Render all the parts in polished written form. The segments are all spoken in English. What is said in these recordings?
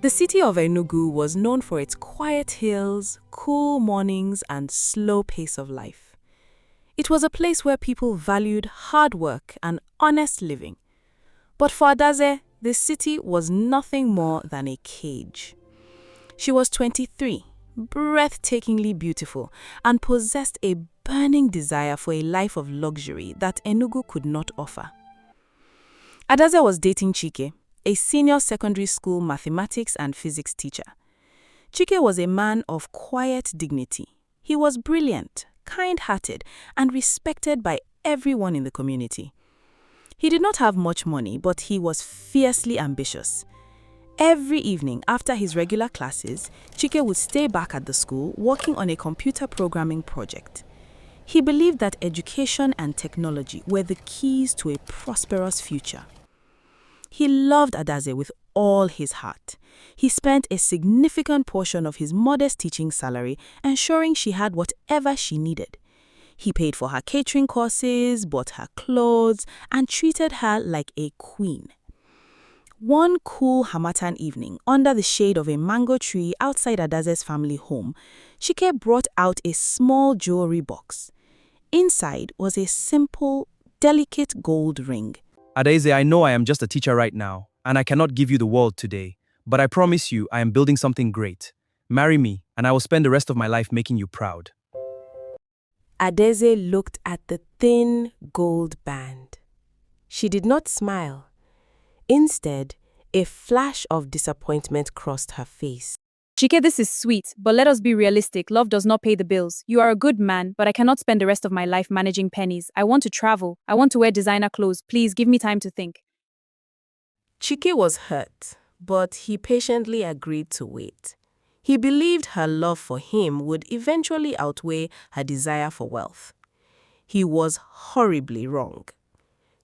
The city of Enugu was known for its quiet hills, cool mornings, and slow pace of life. It was a place where people valued hard work and honest living. But for Adaeze, the city was nothing more than a cage. She was 23, breathtakingly beautiful, and possessed a burning desire for a life of luxury that Enugu could not offer. Adaeze was dating Chike, a senior secondary school mathematics and physics teacher. Chike was a man of quiet dignity. He was brilliant, kind-hearted, and respected by everyone in the community. He did not have much money, but he was fiercely ambitious. Every evening after his regular classes, Chike would stay back at the school working on a computer programming project. He believed that education and technology were the keys to a prosperous future. He loved Adaeze with all his heart. He spent a significant portion of his modest teaching salary ensuring she had whatever she needed. He paid for her catering courses, bought her clothes, and treated her like a queen. One cool Harmattan evening, under the shade of a mango tree outside Adaze's family home, Chike brought out a small jewelry box. Inside was a simple, delicate gold ring. Adaeze, I know I am just a teacher right now, and I cannot give you the world today, but I promise you I am building something great. Marry me, and I will spend the rest of my life making you proud. Adaeze looked at the thin gold band. She did not smile. Instead, a flash of disappointment crossed her face. Chike, this is sweet, but let us be realistic. Love does not pay the bills. You are a good man, but I cannot spend the rest of my life managing pennies. I want to travel. I want to wear designer clothes. Please give me time to think. Chike was hurt, but he patiently agreed to wait. He believed her love for him would eventually outweigh her desire for wealth. He was horribly wrong.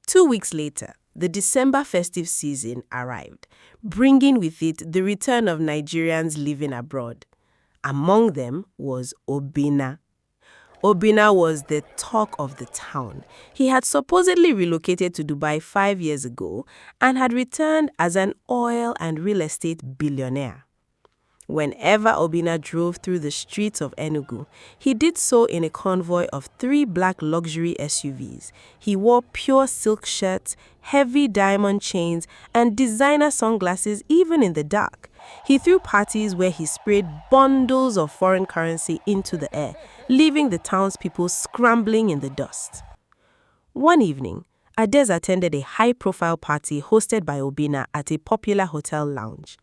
2 weeks later, the December festive season arrived, bringing with it the return of Nigerians living abroad. Among them was Obinna. Obinna was the talk of the town. He had supposedly relocated to Dubai 5 years ago and had returned as an oil and real estate billionaire. Whenever Obinna drove through the streets of Enugu, he did so in a convoy of 3 black luxury SUVs. He wore pure silk shirts, heavy diamond chains, and designer sunglasses even in the dark. He threw parties where he sprayed bundles of foreign currency into the air, leaving the townspeople scrambling in the dust. One evening, Adaeze attended a high-profile party hosted by Obinna at a popular hotel lounge.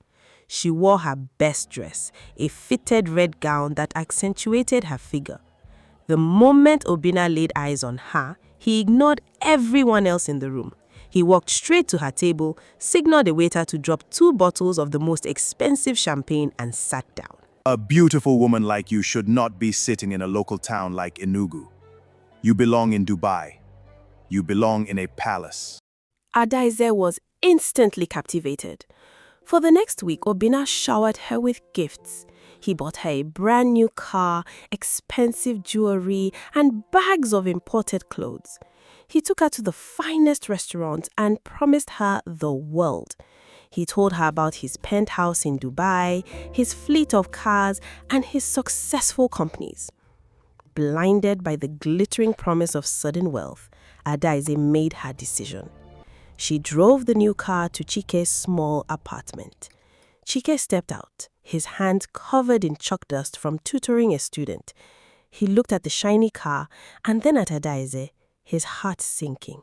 She wore her best dress, a fitted red gown that accentuated her figure. The moment Obinna laid eyes on her, he ignored everyone else in the room. He walked straight to her table, signaled a waiter to drop 2 bottles of the most expensive champagne, and sat down. A beautiful woman like you should not be sitting in a local town like Enugu. You belong in Dubai. You belong in a palace. Adaeze was instantly captivated. For the next week, Obinna showered her with gifts. He bought her a brand new car, expensive jewelry, and bags of imported clothes. He took her to the finest restaurants and promised her the world. He told her about his penthouse in Dubai, his fleet of cars, and his successful companies. Blinded by the glittering promise of sudden wealth, Adaeze made her decision. She drove the new car to Chike's small apartment. Chike stepped out, his hands covered in chalk dust from tutoring a student. He looked at the shiny car and then at Adaeze, his heart sinking.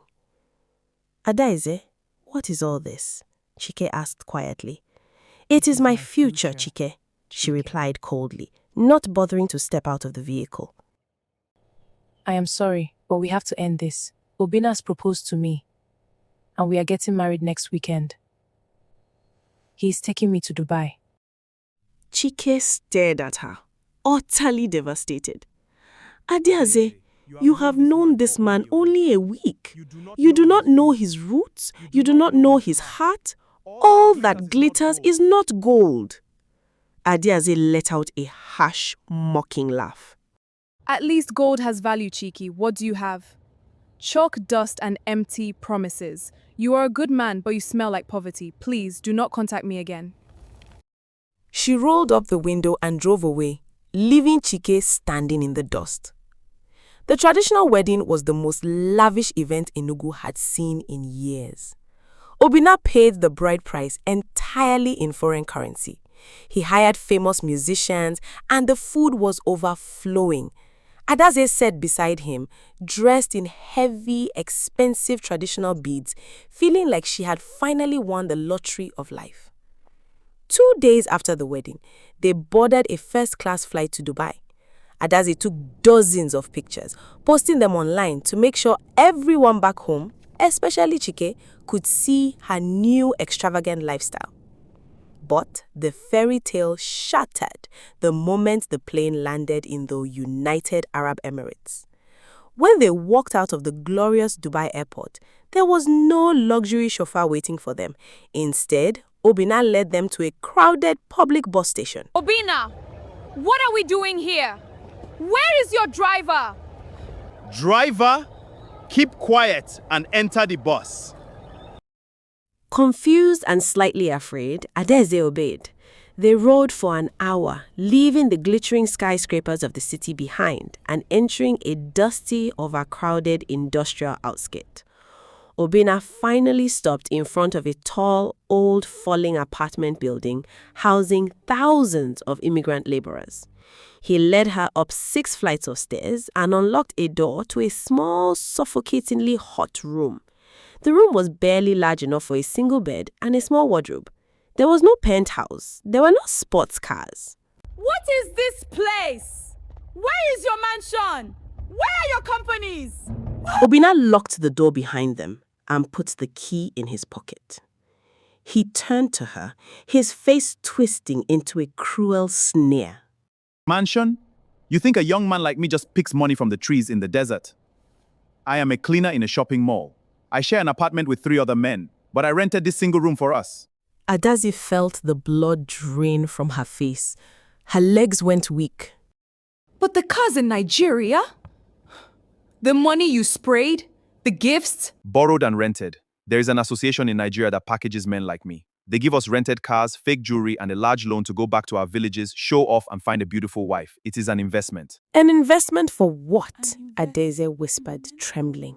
"Adaeze, what is all this?" Chike asked quietly. "It is my future, Chike," she replied coldly, not bothering to step out of the vehicle. I am sorry, but we have to end this. Obinna has proposed to me, and we are getting married next weekend. He is taking me to Dubai. Chike stared at her, utterly devastated. "Adaeze, you have known this man only a week. You do not know his roots. You do not know his heart. All that glitters is not gold." Adaeze let out a harsh, mocking laugh. At least gold has value, Chike. What do you have? Chalk, dust, and empty promises. You are a good man, but you smell like poverty. Please, do not contact me again. She rolled up the window and drove away, leaving Chike standing in the dust. The traditional wedding was the most lavish event Enugu had seen in years. Obinna paid the bride price entirely in foreign currency. He hired famous musicians, and the food was overflowing. Adaeze sat beside him, dressed in heavy, expensive traditional beads, feeling like she had finally won the lottery of life. 2 days after the wedding, they boarded a first-class flight to Dubai. Adaeze took dozens of pictures, posting them online to make sure everyone back home, especially Chike, could see her new extravagant lifestyle. But the fairy tale shattered the moment the plane landed in the United Arab Emirates. When they walked out of the glorious Dubai airport, there was no luxury chauffeur waiting for them. Instead, Obinna led them to a crowded public bus station. Obinna, what are we doing here? Where is your driver? Driver, keep quiet and enter the bus. Confused and slightly afraid, Adaeze obeyed. They rode for an hour, leaving the glittering skyscrapers of the city behind and entering a dusty, overcrowded industrial outskirt. Obinna finally stopped in front of a tall, old, falling apartment building housing thousands of immigrant laborers. He led her up 6 flights of stairs and unlocked a door to a small, suffocatingly hot room. The room was barely large enough for a single bed and a small wardrobe. There was no penthouse. There were no sports cars. What is this place? Where is your mansion? Where are your companies? Obinna locked the door behind them and put the key in his pocket. He turned to her, his face twisting into a cruel sneer. Mansion? You think a young man like me just picks money from the trees in the desert? I am a cleaner in a shopping mall. I share an apartment with 3 other men, but I rented this single room for us. Adaeze felt the blood drain from her face. Her legs went weak. But the cars in Nigeria? The money you sprayed? The gifts? Borrowed and rented. There is an association in Nigeria that packages men like me. They give us rented cars, fake jewelry, and a large loan to go back to our villages, show off, and find a beautiful wife. It is an investment. An investment for what? Adaeze whispered, trembling.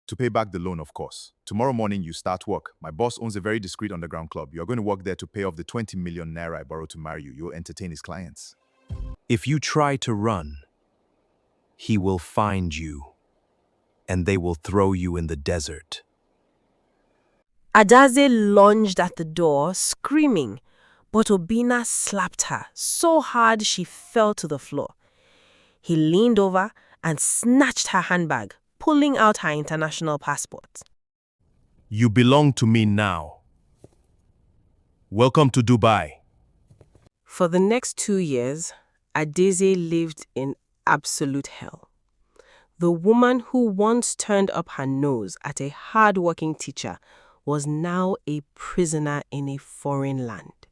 To pay back the loan, of course. Tomorrow morning, you start work. My boss owns a very discreet underground club. You are going to work there to pay off the 20 million naira I borrowed to marry you. You'll entertain his clients. If you try to run, he will find you, and they will throw you in the desert. Adaeze lunged at the door, screaming, but Obinna slapped her so hard she fell to the floor. He leaned over and snatched her handbag, pulling out her international passport. You belong to me now. Welcome to Dubai. For the next 2 years, Adaeze lived in absolute hell. The woman who once turned up her nose at a hardworking teacher was now a prisoner in a foreign land.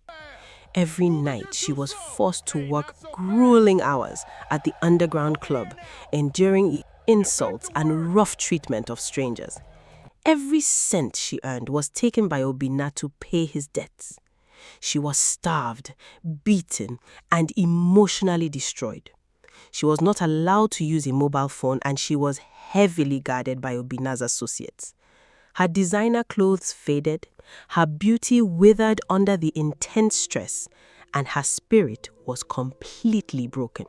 Every night, she was forced to work grueling hours at the underground club, enduring insults and rough treatment of strangers. Every cent she earned was taken by Obinna to pay his debts. She was starved, beaten, and emotionally destroyed. She was not allowed to use a mobile phone, and she was heavily guarded by Obinna's associates. Her designer clothes faded, her beauty withered under the intense stress, and her spirit was completely broken.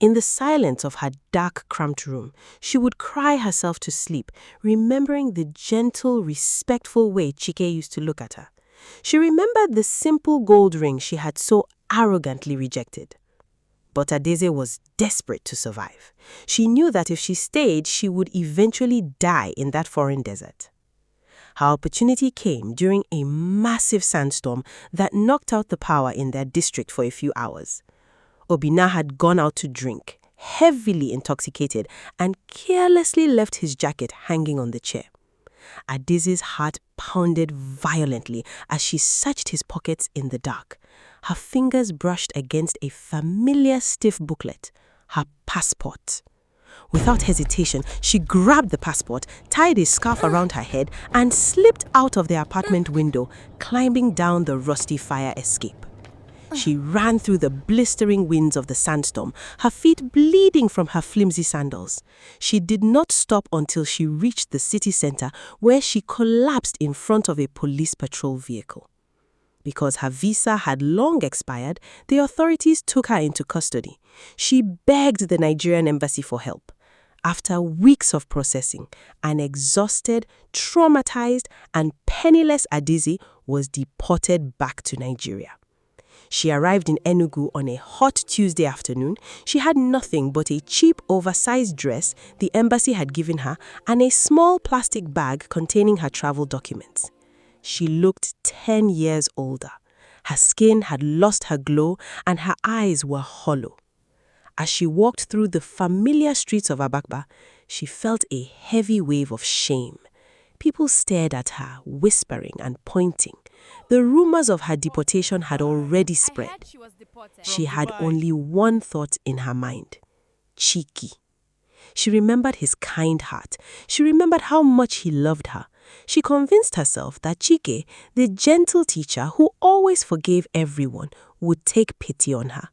In the silence of her dark, cramped room, she would cry herself to sleep, remembering the gentle, respectful way Chike used to look at her. She remembered the simple gold ring she had so arrogantly rejected. But Adaeze was desperate to survive. She knew that if she stayed, she would eventually die in that foreign desert. Her opportunity came during a massive sandstorm that knocked out the power in their district for a few hours. Obinna had gone out to drink, heavily intoxicated, and carelessly left his jacket hanging on the chair. Adaeze's heart pounded violently as she searched his pockets in the dark. Her fingers brushed against a familiar stiff booklet, her passport. Without hesitation, she grabbed the passport, tied a scarf around her head, and slipped out of the apartment window, climbing down the rusty fire escape. She ran through the blistering winds of the sandstorm, her feet bleeding from her flimsy sandals. She did not stop until she reached the city center, where she collapsed in front of a police patrol vehicle. Because her visa had long expired, the authorities took her into custody. She begged the Nigerian embassy for help. After weeks of processing, an exhausted, traumatized, and penniless Adaeze was deported back to Nigeria. She arrived in Enugu on a hot Tuesday afternoon. She had nothing but a cheap, oversized dress the embassy had given her and a small plastic bag containing her travel documents. She looked 10 years older. Her skin had lost her glow and her eyes were hollow. As she walked through the familiar streets of Abakba, she felt a heavy wave of shame. People stared at her, whispering and pointing. The rumors of her deportation had already spread. She had only one thought in her mind: Chike. She remembered his kind heart. She remembered how much he loved her. She convinced herself that Chike, the gentle teacher who always forgave everyone, would take pity on her.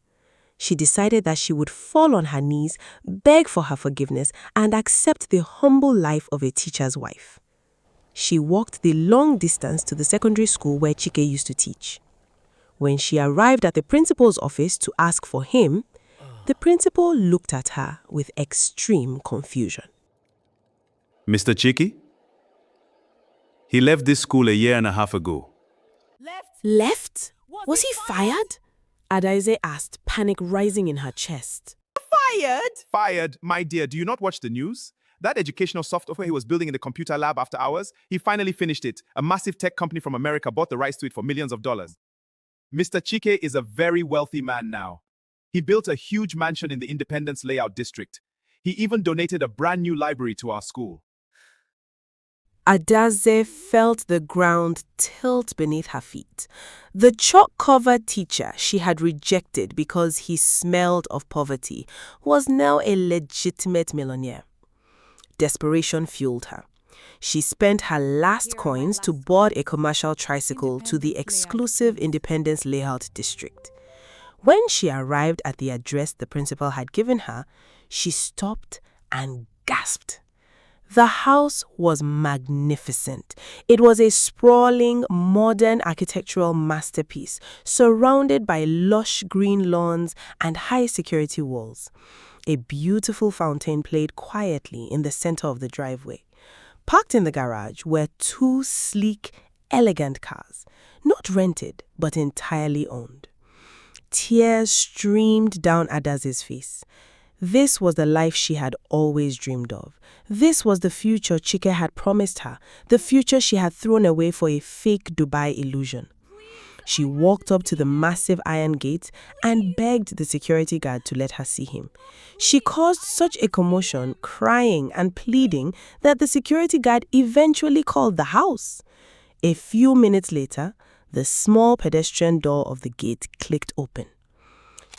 She decided that she would fall on her knees, beg for her forgiveness, and accept the humble life of a teacher's wife. She walked the long distance to the secondary school where Chike used to teach. When she arrived at the principal's office to ask for him, the principal looked at her with extreme confusion. Mr. Chike? He left this school a year and a half ago. Left? Was he fired? Adaeze asked, panic rising in her chest. Fired? My dear, do you not watch the news? That educational software he was building in the computer lab after hours, he finally finished it. A massive tech company from America bought the rights to it for millions of dollars. Mr. Chike is a very wealthy man now. He built a huge mansion in the Independence Layout District. He even donated a brand new library to our school. Adaeze felt the ground tilt beneath her feet. The chalk-covered teacher she had rejected because he smelled of poverty was now a legitimate millionaire. Desperation fueled her. She spent her last coins to board a commercial tricycle to the exclusive Independence Layout District. When she arrived at the address the principal had given her, she stopped and gasped. The house was magnificent. It was a sprawling, modern architectural masterpiece, surrounded by lush green lawns and high-security walls. A beautiful fountain played quietly in the center of the driveway. Parked in the garage were two sleek, elegant cars, not rented, but entirely owned. Tears streamed down Adaze's face. This was the life she had always dreamed of. This was the future Chike had promised her, the future she had thrown away for a fake Dubai illusion. She walked up to the massive iron gate and begged the security guard to let her see him. She caused such a commotion, crying and pleading, that the security guard eventually called the house. A few minutes later, the small pedestrian door of the gate clicked open.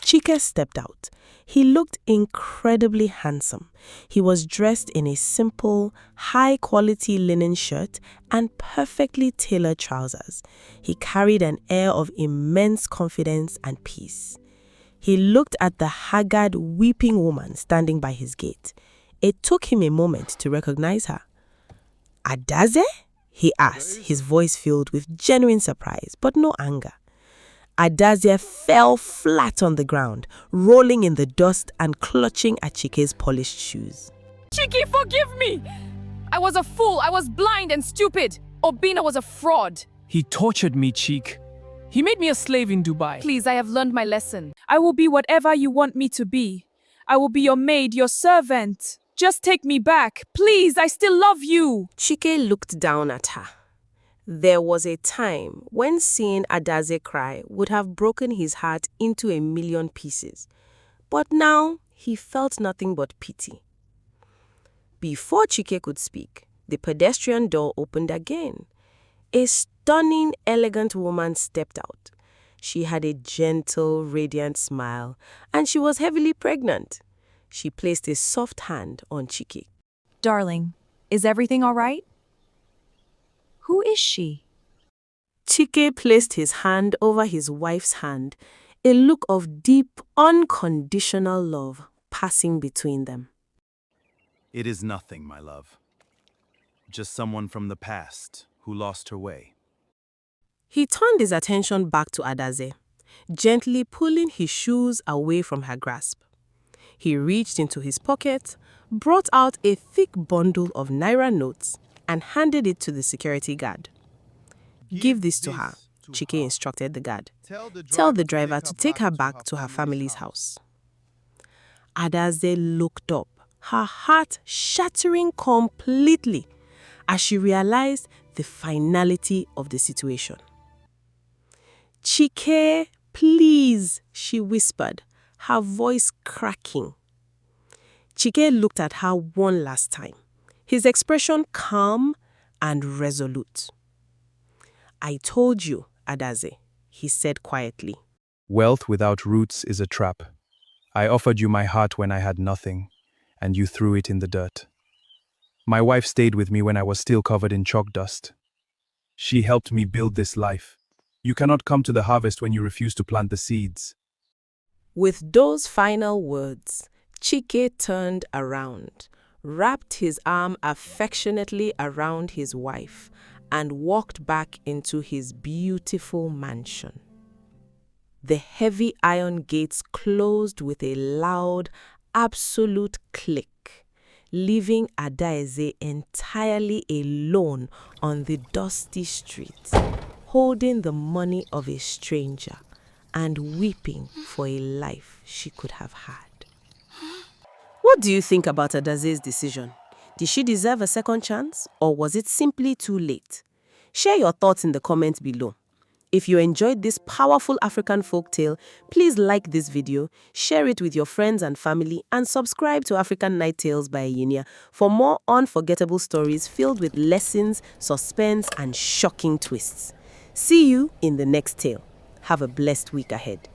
Chike stepped out. He looked incredibly handsome. He was dressed in a simple, high-quality linen shirt and perfectly tailored trousers. He carried an air of immense confidence and peace. He looked at the haggard, weeping woman standing by his gate. It took him a moment to recognize her. "Adaeze?" he asked, his voice filled with genuine surprise, but no anger. Adaeze fell flat on the ground, rolling in the dust and clutching at Chike's polished shoes. Chike, forgive me! I was a fool, I was blind and stupid. Obinna was a fraud. He tortured me, Chike. He made me a slave in Dubai. Please, I have learned my lesson. I will be whatever you want me to be. I will be your maid, your servant. Just take me back. Please, I still love you. Chike looked down at her. There was a time when seeing Adaeze cry would have broken his heart into a million pieces. But now he felt nothing but pity. Before Chike could speak, the pedestrian door opened again. A stunning, elegant woman stepped out. She had a gentle, radiant smile, and she was heavily pregnant. She placed a soft hand on Chike. Darling, is everything all right? Who is she? Chike placed his hand over his wife's hand, a look of deep, unconditional love passing between them. It is nothing, my love. Just someone from the past who lost her way. He turned his attention back to Adaeze, gently pulling his shoes away from her grasp. He reached into his pocket, brought out a thick bundle of naira notes, and handed it to the security guard. Give this to her, Chike instructed the guard. Tell the driver to take her back to her family's house. Adaeze looked up, her heart shattering completely as she realized the finality of the situation. Chike, please, she whispered, her voice cracking. Chike looked at her one last time, his expression calm and resolute. I told you, Adaeze, he said quietly. Wealth without roots is a trap. I offered you my heart when I had nothing, and you threw it in the dirt. My wife stayed with me when I was still covered in chalk dust. She helped me build this life. You cannot come to the harvest when you refuse to plant the seeds. With those final words, Chike turned around, wrapped his arm affectionately around his wife, and walked back into his beautiful mansion. The heavy iron gates closed with a loud, absolute click, leaving Adaeze entirely alone on the dusty street, holding the money of a stranger and weeping for a life she could have had. What do you think about Adaze's decision? Did she deserve a second chance, or was it simply too late? Share your thoughts in the comments below. If you enjoyed this powerful African folktale, please like this video, share it with your friends and family, and subscribe to African Night Tales by Enyinna for more unforgettable stories filled with lessons, suspense, and shocking twists. See you in the next tale. Have a blessed week ahead.